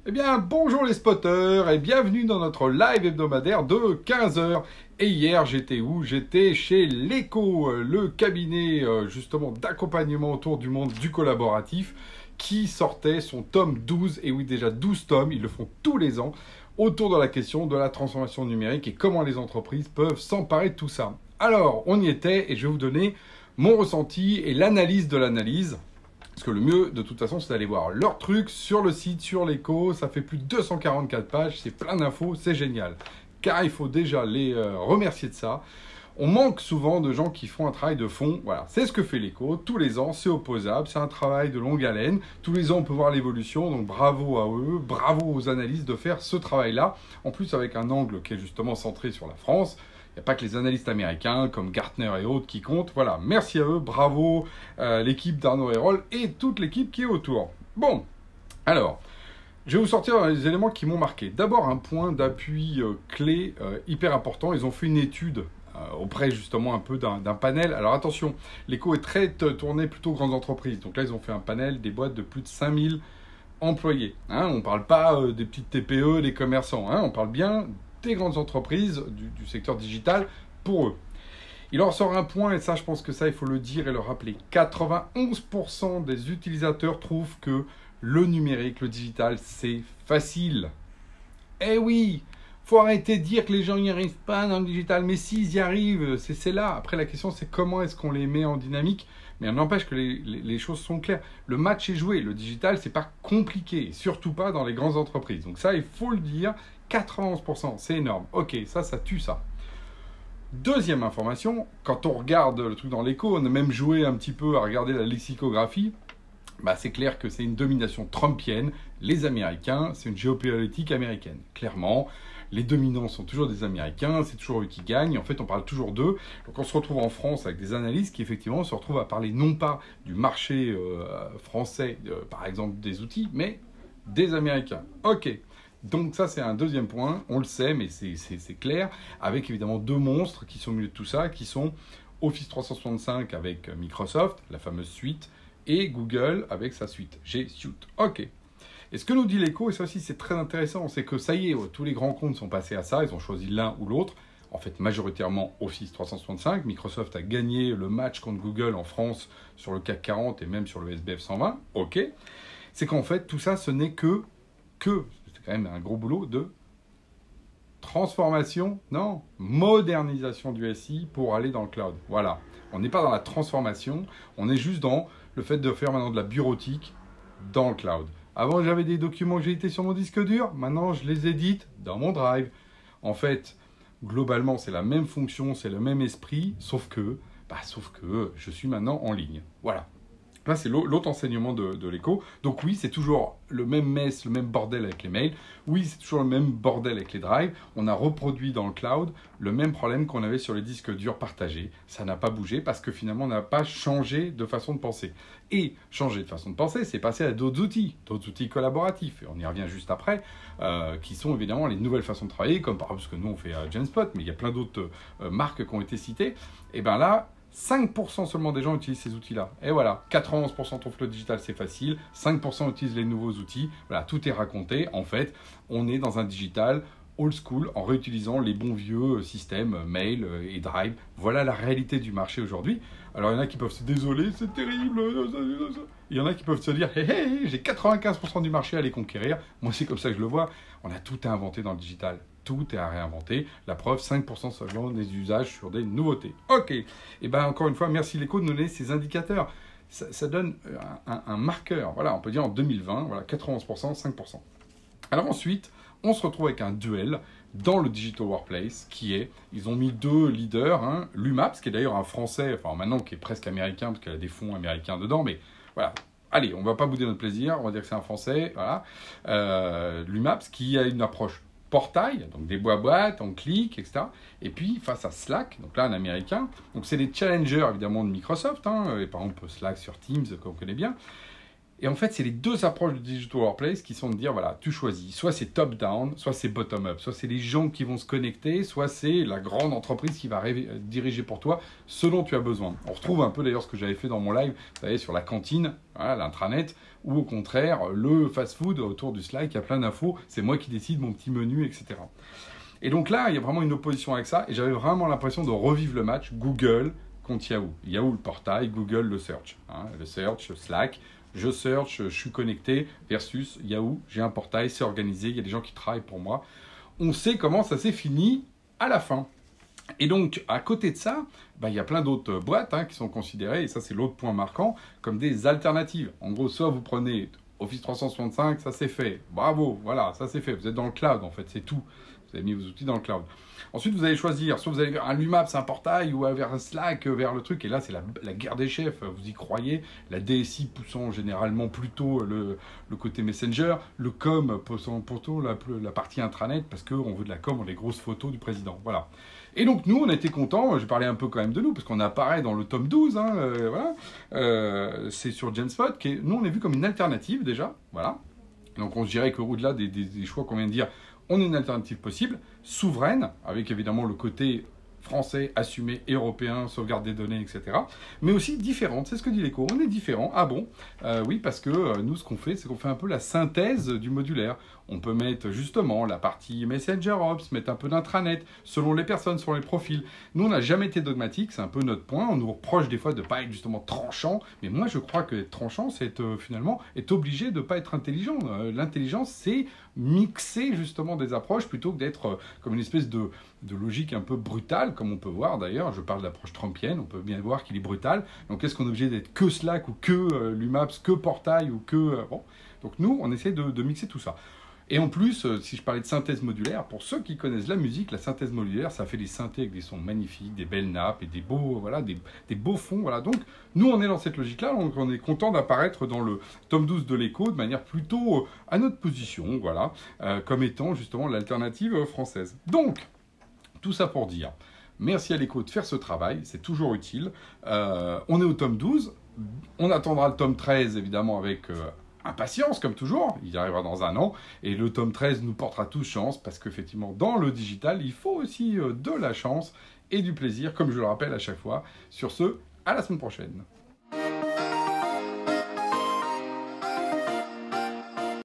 Eh bien, bonjour les spotters et bienvenue dans notre live hebdomadaire de 15 heures. Et hier, j'étais où? J'étais chez l'ECO, le cabinet justement d'accompagnement autour du monde du collaboratif, qui sortait son tome 12, et oui déjà 12 tomes, ils le font tous les ans, autour de la question de la transformation numérique et comment les entreprises peuvent s'emparer de tout ça. Alors, on y était et je vais vous donner mon ressenti et l'analyse de l'analyse. Parce que le mieux, de toute façon, c'est d'aller voir leur truc sur le site, sur l'écho. Ça fait plus de 244 pages, c'est plein d'infos, c'est génial. Car il faut déjà les remercier de ça. On manque souvent de gens qui font un travail de fond. Voilà, c'est ce que fait l'écho. Tous les ans, c'est opposable, c'est un travail de longue haleine. Tous les ans, on peut voir l'évolution. Donc bravo à eux, bravo aux analystes de faire ce travail-là. En plus, avec un angle qui est justement centré sur la France. Il n'y a pas que les analystes américains comme Gartner et autres qui comptent. Voilà, merci à eux, bravo l'équipe d'Arnaud Hérol et toute l'équipe qui est autour. Bon, alors, je vais vous sortir les éléments qui m'ont marqué. D'abord, un point d'appui clé hyper important. Ils ont fait une étude auprès justement un peu d'un panel. Alors attention, l'écho est très tourné plutôt grandes entreprises. Donc là, ils ont fait un panel des boîtes de plus de 5000 employés. Hein, on ne parle pas des petites TPE, des commerçants. Hein, on parle bien des grandes entreprises du secteur digital pour eux. Il en sort un point, et ça je pense que ça il faut le dire et le rappeler. 91% des utilisateurs trouvent que le numérique, le digital, c'est facile. Eh oui, faut arrêter de dire que les gens n'y arrivent pas dans le digital, mais s'ils y arrivent, c'est là. Après la question c'est comment est-ce qu'on les met en dynamique. Mais on n'empêche que les choses sont claires. Le match est joué. Le digital, c'est pas compliqué. Surtout pas dans les grandes entreprises. Donc ça, il faut le dire. 91%, c'est énorme. Ok, ça tue ça. Deuxième information, quand on regarde le truc dans l'écho, on a même joué un petit peu à regarder la lexicographie. Bah, c'est clair que c'est une domination trumpienne. Les Américains, c'est une géopolitique américaine. Clairement, les dominants sont toujours des Américains, c'est toujours eux qui gagnent. En fait, on parle toujours d'eux. Donc, on se retrouve en France avec des analystes qui, effectivement, se retrouvent à parler non pas du marché français, par exemple, des outils, mais des Américains. Ok. Donc ça, c'est un deuxième point. On le sait, mais c'est clair. Avec, évidemment, deux monstres qui sont au milieu de tout ça, qui sont Office 365 avec Microsoft, la fameuse suite, et Google avec sa suite, G Suite. Ok. Et ce que nous dit l'écho, et ça aussi c'est très intéressant, c'est que ça y est, tous les grands comptes sont passés à ça, ils ont choisi l'un ou l'autre. En fait, majoritairement Office 365. Microsoft a gagné le match contre Google en France sur le CAC 40 et même sur le SBF 120. Ok. C'est qu'en fait, tout ça, ce n'est que c'est quand même un gros boulot de transformation, non, modernisation du SI pour aller dans le cloud. Voilà. On n'est pas dans la transformation, on est juste dans le fait de faire maintenant de la bureautique dans le cloud. Avant, j'avais des documents que j'ai édités sur mon disque dur. Maintenant, je les édite dans mon drive. En fait, globalement, c'est la même fonction, c'est le même esprit, sauf que je suis maintenant en ligne. Voilà. Là, c'est l'autre enseignement de l'écho. Donc oui, c'est toujours le même mess, le même bordel avec les mails. Oui, c'est toujours le même bordel avec les drives. On a reproduit dans le cloud le même problème qu'on avait sur les disques durs partagés. Ça n'a pas bougé parce que finalement, on n'a pas changé de façon de penser. Et changer de façon de penser, c'est passer à d'autres outils collaboratifs. Et on y revient juste après, qui sont évidemment les nouvelles façons de travailler, comme par exemple ce que nous on fait à Genspot, mais il y a plein d'autres marques qui ont été citées. Et bien là, 5% seulement des gens utilisent ces outils-là. Et voilà, 91% trouvent que le digital c'est facile, 5% utilisent les nouveaux outils. Voilà, tout est raconté. En fait, on est dans un digital old school en réutilisant les bons vieux systèmes mail et drive. Voilà la réalité du marché aujourd'hui. Alors il y en a qui peuvent se désoler, c'est terrible. Il y en a qui peuvent se dire, hey, j'ai 95% du marché à les conquérir. Moi c'est comme ça que je le vois. On a tout à inventer dans le digital. Tout est à réinventer. La preuve, 5% seulement des usages sur des nouveautés. Ok. Et bien, encore une fois, merci l'écho de nous donner ces indicateurs. Ça donne un marqueur. Voilà, on peut dire en 2020, voilà, 91%, 5%. Alors ensuite, on se retrouve avec un duel dans le Digital Workplace qui est, ils ont mis deux leaders, hein, l'UMAPS, qui est d'ailleurs un français, enfin maintenant qui est presque américain, parce qu'il y a des fonds américains dedans, mais voilà. Allez, on ne va pas bouder notre plaisir, on va dire que c'est un français, voilà. L'UMAPS qui a une approche portail, donc des boîtes, on clique, etc. Et puis face à Slack, donc là un américain, donc c'est des challengers évidemment de Microsoft, hein, et par exemple Slack sur Teams, qu'on connaît bien. Et en fait, c'est les deux approches du digital workplace qui sont de dire, voilà, tu choisis. Soit c'est top-down, soit c'est bottom-up. Soit c'est les gens qui vont se connecter, soit c'est la grande entreprise qui va diriger pour toi ce dont tu as besoin. On retrouve un peu d'ailleurs ce que j'avais fait dans mon live, vous savez, sur la cantine, voilà, l'intranet, ou au contraire, le fast-food autour du Slack, il y a plein d'infos, c'est moi qui décide mon petit menu, etc. Et donc là, il y a vraiment une opposition avec ça, et j'avais vraiment l'impression de revivre le match Google contre Yahoo. Yahoo le portail, Google le search. Hein, le search, Slack, je search, je suis connecté, versus Yahoo, j'ai un portail, c'est organisé, il y a des gens qui travaillent pour moi. On sait comment ça s'est fini à la fin. Et donc, à côté de ça, il y a plein d'autres boîtes qui sont considérées, et ça c'est l'autre point marquant, comme des alternatives. En gros, soit vous prenez Office 365, ça c'est fait. Bravo, voilà, ça c'est fait. Vous êtes dans le cloud en fait, c'est tout. Vous avez mis vos outils dans le cloud. Ensuite, vous allez choisir, soit vous allez vers un Lumap, c'est un portail, ou vers un Slack, vers le truc. Et là, c'est la guerre des chefs, vous y croyez. La DSI poussant généralement plutôt le côté Messenger, le com poussant plutôt la partie intranet, parce qu'on veut de la com, on a les grosses photos du président. Voilà. Et donc, nous, on a été contents. Je parlais un peu quand même de nous, parce qu'on apparaît dans le tome 12. Voilà. C'est sur Genspot. Nous, on est vu comme une alternative déjà. Voilà. Donc, on se dirait qu'au-delà des choix qu'on vient de dire, on a une alternative possible, souveraine, avec évidemment le côté français, assumé, européen, sauvegarde des données, etc. Mais aussi différente, c'est ce que dit l'écho, on est différent. Ah bon? Oui, parce que nous, ce qu'on fait, c'est qu'on fait un peu la synthèse du modulaire. On peut mettre justement la partie Messenger Ops, mettre un peu d'intranet, selon les personnes, selon les profils. Nous, on n'a jamais été dogmatique, c'est un peu notre point. On nous reproche des fois de ne pas être justement tranchant, mais moi, je crois que être tranchant, c'est finalement être obligé de ne pas être intelligent. L'intelligence, c'est mixer justement des approches plutôt que d'être comme une espèce de logique un peu brutale, comme on peut voir d'ailleurs. Je parle d'approche trumpienne, on peut bien voir qu'il est brutal. Donc, est-ce qu'on est obligé d'être que Slack ou que Lumaps, que Portail ou que... bon. Donc, nous, on essaie de mixer tout ça. Et en plus, si je parlais de synthèse modulaire, pour ceux qui connaissent la musique, la synthèse modulaire, ça fait des synthés avec des sons magnifiques, des belles nappes et des beaux, voilà, des beaux fonds. Voilà. Donc, nous, on est dans cette logique-là, donc on est content d'apparaître dans le tome 12 de l'écho de manière plutôt à notre position, voilà, comme étant justement l'alternative française. Donc, tout ça pour dire, merci à l'écho de faire ce travail, c'est toujours utile. On est au tome 12, on attendra le tome 13 évidemment avec... impatience, comme toujours, il arrivera dans un an, et le tome 13 nous portera tous chance, parce qu'effectivement, dans le digital, il faut aussi de la chance et du plaisir, comme je le rappelle à chaque fois. Sur ce, à la semaine prochaine.